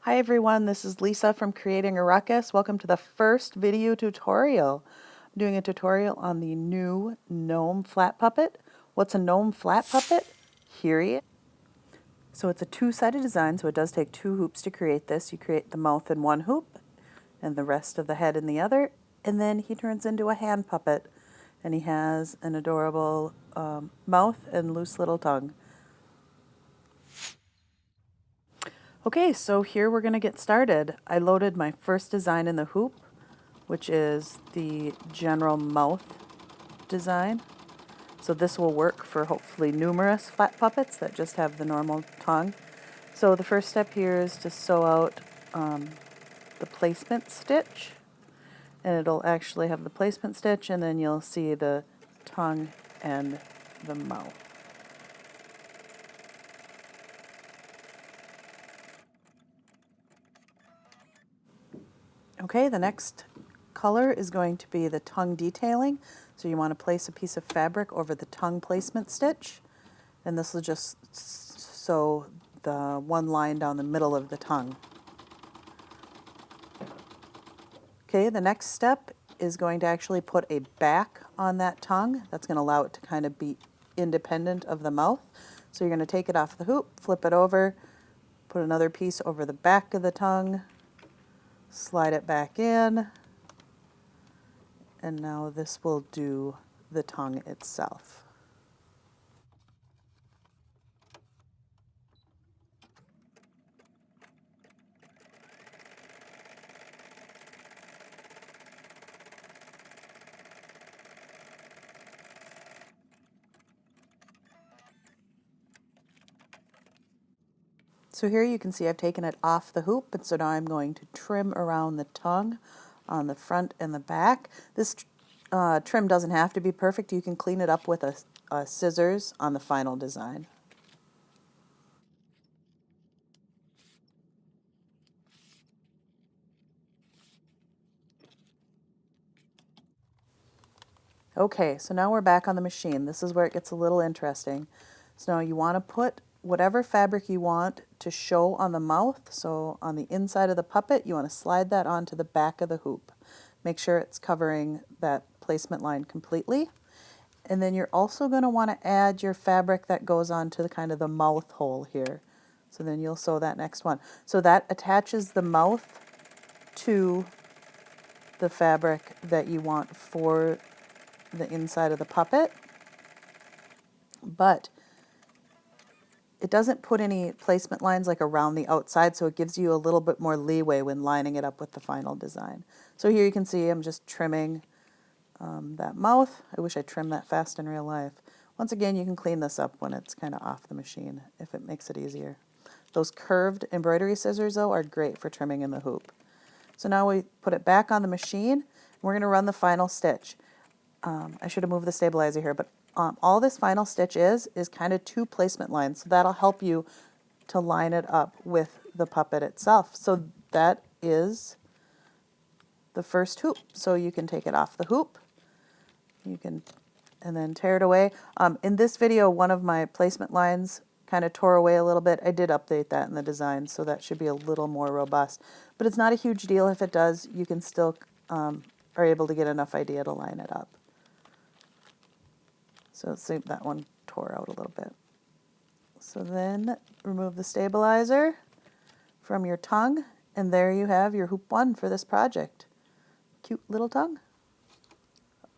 Hi everyone, this is Lisa from Creating a Ruckus. Welcome to the first video tutorial. I'm doing a tutorial on the new Gnome flat puppet. What's a Gnome flat puppet? Here he is. So it's a two-sided design, so it does take two hoops to create this. You create the mouth in one hoop and the rest of the head in the other, and then he turns into a hand puppet. And he has an adorable mouth and loose little tongue. Okay, so here we're going to get started. I loaded my first design in the hoop, which is the general mouth design. So this will work for hopefully numerous flat puppets that just have the normal tongue. So the first step here is to sew out the placement stitch. And it'll actually have the placement stitch, and then you'll see the tongue and the mouth. Okay, the next color is going to be the tongue detailing. So you want to place a piece of fabric over the tongue placement stitch, and this will just sew the one line down the middle of the tongue. Okay, the next step is going to actually put a back on that tongue. That's going to allow it to kind of be independent of the mouth. So you're going to take it off the hoop, flip it over, put another piece over the back of the tongue, slide it back in, and now this will do the tongue itself. So here you can see I've taken it off the hoop, and so now I'm going to trim around the tongue on the front and the back. This trim doesn't have to be perfect. You can clean it up with a scissors on the final design. Okay, so now we're back on the machine. This is where it gets a little interesting. So now you want to put whatever fabric you want to show on the mouth. So on the inside of the puppet, you want to slide that onto the back of the hoop. Make sure it's covering that placement line completely. And then you're also going to want to add your fabric that goes onto the kind of the mouth hole here. So then you'll sew that next one. So that attaches the mouth to the fabric that you want for the inside of the puppet, but it doesn't put any placement lines like around the outside, so it gives you a little bit more leeway when lining it up with the final design. So here you can see I'm just trimming that mouth. I wish I trimmed that fast in real life. Once again, you can clean this up when it's kind of off the machine if it makes it easier. Those curved embroidery scissors, though, are great for trimming in the hoop. So now we put it back on the machine, and we're going to run the final stitch. I should have moved the stabilizer here, but all this final stitch is kind of two placement lines. So that'll help you to line it up with the puppet itself. So that is the first hoop. So you can take it off the hoop. You can, and then tear it away. In this video, one of my placement lines kind of tore away a little bit. I did update that in the design, so that should be a little more robust. But it's not a huge deal if it does. You can still are able to get enough idea to line it up. So let's see, that one tore out a little bit. So then remove the stabilizer from your tongue, and there you have your hoop 1 for this project. Cute little tongue.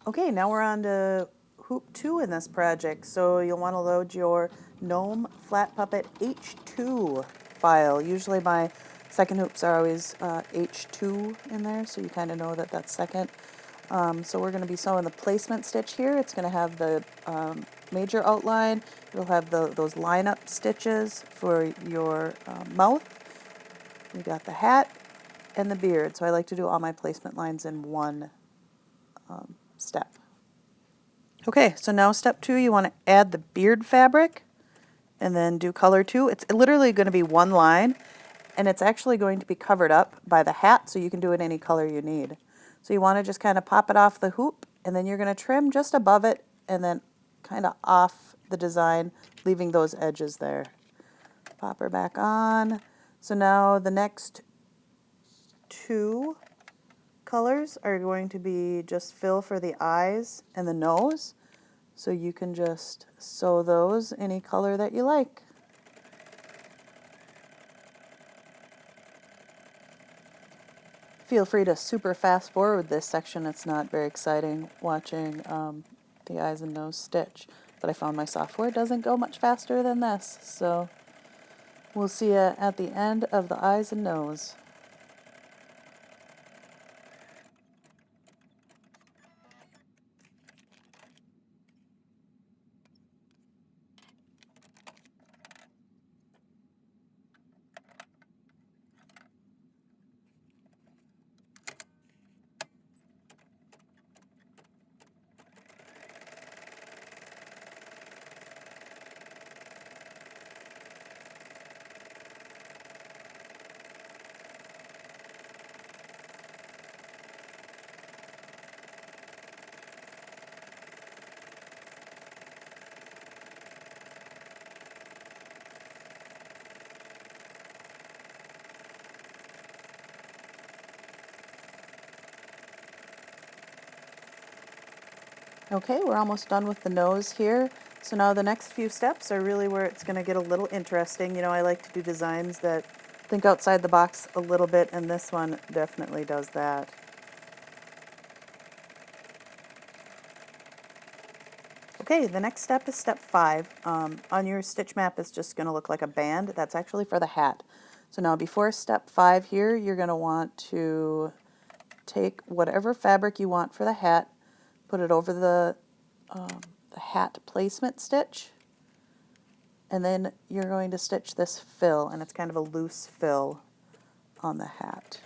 Okay, now we're on to hoop 2 in this project. So you'll want to load your Gnome Flat Puppet H2 file. Usually my second hoops are always H2 in there, so you kind of know that that's second. So we're going to be sewing the placement stitch here. It's going to have the major outline. It'll have those line-up stitches for your mouth. We got the hat and the beard. So I like to do all my placement lines in one step. Okay, so now step 2, you want to add the beard fabric and then do color 2. It's literally going to be one line, and it's actually going to be covered up by the hat, so you can do it any color you need. So you want to just kind of pop it off the hoop, and then you're going to trim just above it and then kind of off the design, leaving those edges there. Pop her back on. So now the next two colors are going to be just fill for the eyes and the nose. So you can just sew those any color that you like. Feel free to super fast forward this section. It's not very exciting watching the eyes and nose stitch, but I found my software doesn't go much faster than this. So we'll see you at the end of the eyes and nose. Okay, we're almost done with the nose here. So now the next few steps are really where it's going to get a little interesting. You know, I like to do designs that think outside the box a little bit, and this one definitely does that. Okay, the next step is step 5. On your stitch map, it's just going to look like a band. That's actually for the hat. So now before step 5 here, you're going to want to take whatever fabric you want for the hat, put it over the hat placement stitch, and then you're going to stitch this fill, and it's kind of a loose fill on the hat.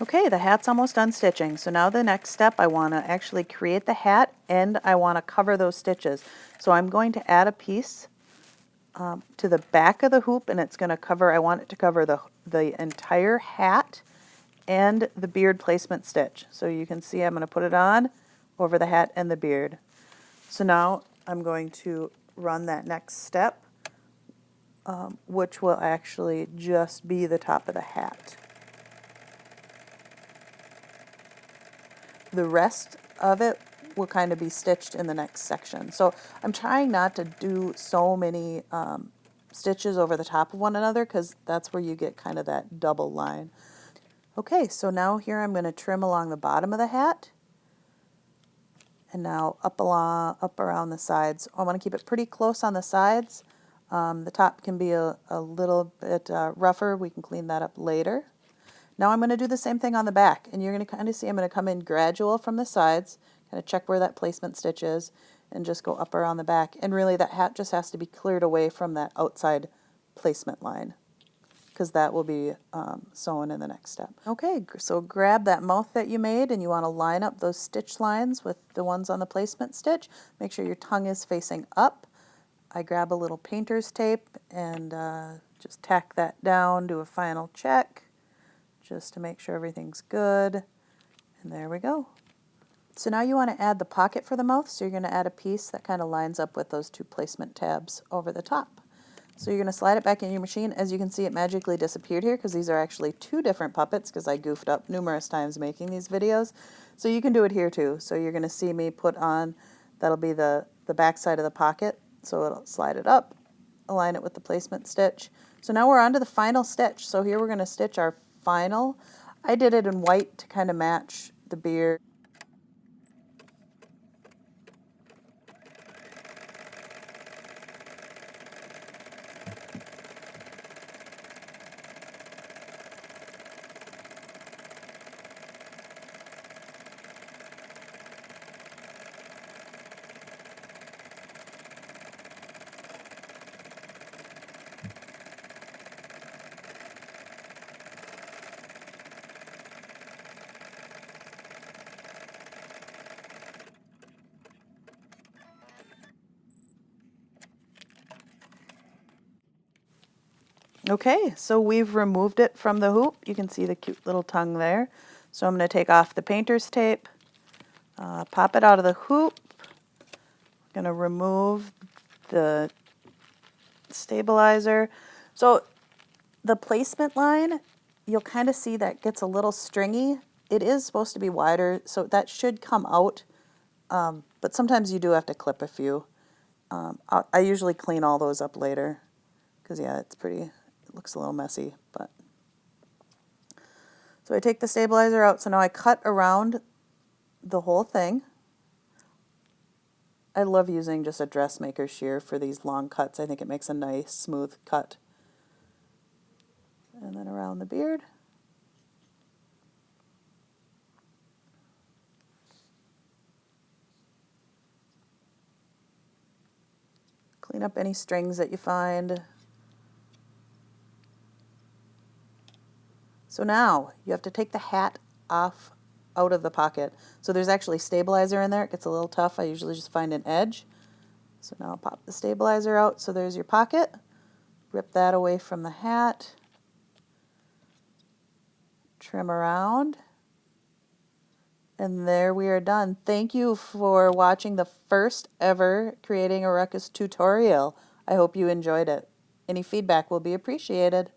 Okay, the hat's almost done stitching. So now the next step, I want to actually create the hat and I want to cover those stitches. So I'm going to add a piece to the back of the hoop, and it's going to cover, I want it to cover the entire hat and the beard placement stitch. So you can see I'm going to put it on over the hat and the beard. So now I'm going to run that next step, which will actually just be the top of the hat. The rest of it will kind of be stitched in the next section. So I'm trying not to do so many stitches over the top of one another, because that's where you get kind of that double line. Okay, so now here I'm going to trim along the bottom of the hat, and now up around the sides. I want to keep it pretty close on the sides. The top can be a little bit rougher. We can clean that up later. Now I'm going to do the same thing on the back, and you're going to kind of see I'm going to come in gradual from the sides, kind of check where that placement stitch is, and just go up around the back. And really that hat just has to be cleared away from that outside placement line, because that will be sewn in the next step. Okay, so grab that mouth that you made, and you want to line up those stitch lines with the ones on the placement stitch. Make sure your tongue is facing up. I grab a little painter's tape and just tack that down, do a final check, just to make sure everything's good. And there we go. So now you want to add the pocket for the mouth, so you're going to add a piece that kind of lines up with those two placement tabs over the top. So you're going to slide it back in your machine. As you can see, it magically disappeared here because these are actually two different puppets, because I goofed up numerous times making these videos. So you can do it here too. So you're going to see me put on, that'll be the back side of the pocket. So it'll slide it up, align it with the placement stitch. So now we're on to the final stitch. So here we're going to stitch our final. I did it in white to kind of match the beard. Okay, so we've removed it from the hoop. You can see the cute little tongue there. So I'm going to take off the painter's tape, pop it out of the hoop. I'm going to remove the stabilizer. So the placement line, you'll kind of see that gets a little stringy. It is supposed to be wider, so that should come out, but sometimes you do have to clip a few. I usually clean all those up later, because yeah, it looks a little messy. But so I take the stabilizer out, so now I cut around the whole thing. I love using just a dressmaker shear for these long cuts. I think it makes a nice smooth cut. And then around the beard. Clean up any strings that you find. So now you have to take the hat off out of the pocket. So there's actually stabilizer in there. It gets a little tough. I usually just find an edge. So now I'll pop the stabilizer out. So there's your pocket. Rip that away from the hat. Trim around. And there we are done. Thank you for watching the first ever Creating a Ruckus tutorial. I hope you enjoyed it. Any feedback will be appreciated.